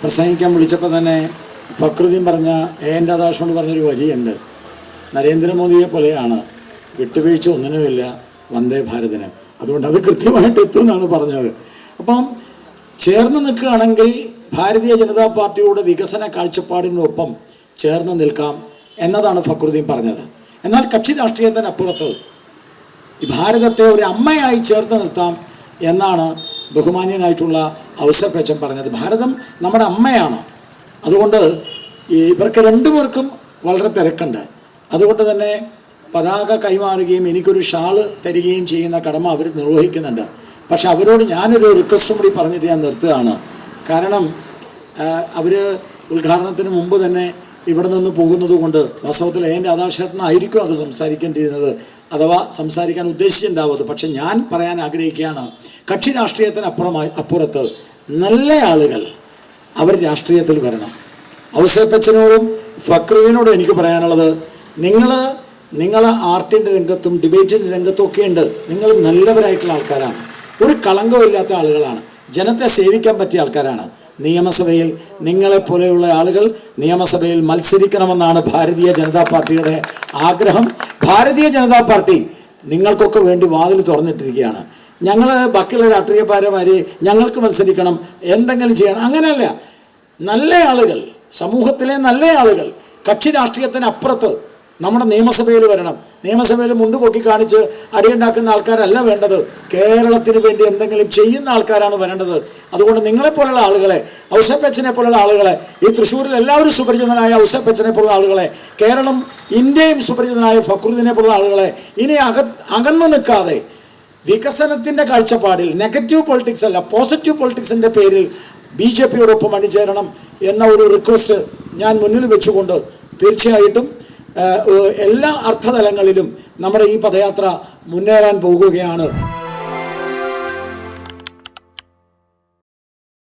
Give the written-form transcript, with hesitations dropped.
പ്രസംഗിക്കാൻ വിളിച്ചപ്പോൾ തന്നെ ഫക്രുദ്ദീൻ പറഞ്ഞ എൻ രാധാകൃഷ്ണനോട് പറഞ്ഞൊരു വരിയുണ്ട്. നരേന്ദ്രമോദിയെ പോലെയാണ്, വിട്ടുവീഴ്ച ഒന്നിനുമില്ല വന്ദേ ഭാരതിന്. അതുകൊണ്ട് അത് കൃത്യമായിട്ട് എത്തുമെന്നാണ് പറഞ്ഞത്. അപ്പം ചേർന്ന് നിൽക്കുകയാണെങ്കിൽ ഭാരതീയ ജനതാ പാർട്ടിയുടെ വികസന കാഴ്ചപ്പാടിനൊപ്പം ചേർന്ന് നിൽക്കാം എന്നതാണ് ഫക്രുദ്ദീൻ പറഞ്ഞത്. എന്നാൽ കക്ഷി രാഷ്ട്രീയത്തിനപ്പുറത്ത് ഈ ഭാരതത്തെ ഒരു അമ്മയായി ചേർത്ത് നിർത്താം എന്നാണ് ബഹുമാന്യനായിട്ടുള്ള ഔസഫ് അച്ഛൻ പറഞ്ഞത്. ഭാരതം നമ്മുടെ അമ്മയാണ്. അതുകൊണ്ട് ഇവർക്ക് രണ്ടുപേർക്കും വളരെ തിരക്കുണ്ട്. അതുകൊണ്ട് തന്നെ പതാക കൈമാറുകയും എനിക്കൊരു ഷാള് തരികയും ചെയ്യുന്ന കടമ അവർ നിർവഹിക്കുന്നുണ്ട്. പക്ഷെ അവരോട് ഞാനൊരു റിക്വസ്റ്റും കൂടി പറഞ്ഞിട്ട് ഞാൻ നിർത്തുകയാണ്. കാരണം അവർ ഉദ്ഘാടനത്തിന് മുമ്പ് തന്നെ ഇവിടെ നിന്ന് പോകുന്നത് കൊണ്ട് വാസ്തവത്തിൽ എൻ രാധാകൃഷ്ണനായിരിക്കും അത് സംസാരിക്കേണ്ടിയിരുന്നത്, അഥവാ സംസാരിക്കാൻ ഉദ്ദേശിച്ചിട്ടുണ്ടാവുന്നത്. പക്ഷെ ഞാൻ പറയാൻ ആഗ്രഹിക്കുകയാണ്, കക്ഷി അപ്പുറത്ത് നല്ല ആളുകൾ അവർ രാഷ്ട്രീയത്തിൽ വരണം. ഔസേപ്പ് അച്ഛനോടും ഫക്രുദ്ദീനോടും എനിക്ക് പറയാനുള്ളത്, നിങ്ങൾ ആർട്ടിൻ്റെ രംഗത്തും ഡിബേറ്റിൻ്റെ രംഗത്തും ഒക്കെ ഉണ്ട്. നിങ്ങൾ നല്ലവരായിട്ടുള്ള ആൾക്കാരാണ്, ഒരു കളങ്കമില്ലാത്ത ആളുകളാണ്, ജനത്തെ സേവിക്കാൻ പറ്റിയ ആൾക്കാരാണ്. നിയമസഭയിൽ നിങ്ങളെപ്പോലെയുള്ള ആളുകൾ നിയമസഭയിൽ മത്സരിക്കണമെന്നാണ് ഭാരതീയ ജനതാ പാർട്ടിയുടെ ആഗ്രഹം. ഭാരതീയ ജനതാ പാർട്ടി നിങ്ങൾക്കൊക്കെ വേണ്ടി വാതിൽ തുറന്നിട്ടിരിക്കുകയാണ്. ഞങ്ങൾ ബാക്കിയുള്ള രാഷ്ട്രീയക്കാരന്മാർ ഞങ്ങൾക്ക് മത്സരിക്കണം, എന്തെങ്കിലും ചെയ്യണം, അങ്ങനെയല്ല. നല്ല ആളുകൾ, സമൂഹത്തിലെ നല്ല ആളുകൾ കക്ഷി രാഷ്ട്രീയത്തിനപ്പുറത്ത് നമ്മുടെ നിയമസഭയിൽ വരണം. നിയമസഭയിൽ മുണ്ടുപൊക്കി കാണിച്ച് അടിയുണ്ടാക്കുന്ന ആൾക്കാരല്ല വേണ്ടത്. കേരളത്തിന് വേണ്ടി എന്തെങ്കിലും ചെയ്യുന്ന ആൾക്കാരാണ് വരേണ്ടത്. അതുകൊണ്ട് നിങ്ങളെപ്പോലുള്ള ആളുകളെ, ഔസേപ്പ് അച്ഛനെ പോലുള്ള ആളുകളെ, ഈ തൃശ്ശൂരിൽ എല്ലാവരും സുപരിചിതനായ ഔസേപ്പ് അച്ഛനെ പോലുള്ള ആളുകളെ, കേരളം ഇന്ത്യയും സുപരിചിതനായ ഫക്രുദ്ദീനെ പോലുള്ള ആളുകളെ ഇനി അകന്നു നിൽക്കാതെ വികസനത്തിൻ്റെ കാഴ്ചപ്പാടിൽ നെഗറ്റീവ് പൊളിറ്റിക്സ് അല്ല, പോസിറ്റീവ് പൊളിറ്റിക്സിൻ്റെ പേരിൽ BJPയോടൊപ്പം അണിചേരണം എന്ന ഒരു റിക്വസ്റ്റ് ഞാൻ മുന്നിൽ വെച്ചുകൊണ്ട് തീർച്ചയായിട്ടും എല്ലാ അർത്ഥതലങ്ങളിലും നമ്മുടെ ഈ പദയാത്ര മുന്നേറാൻ പോകുകയാണ്.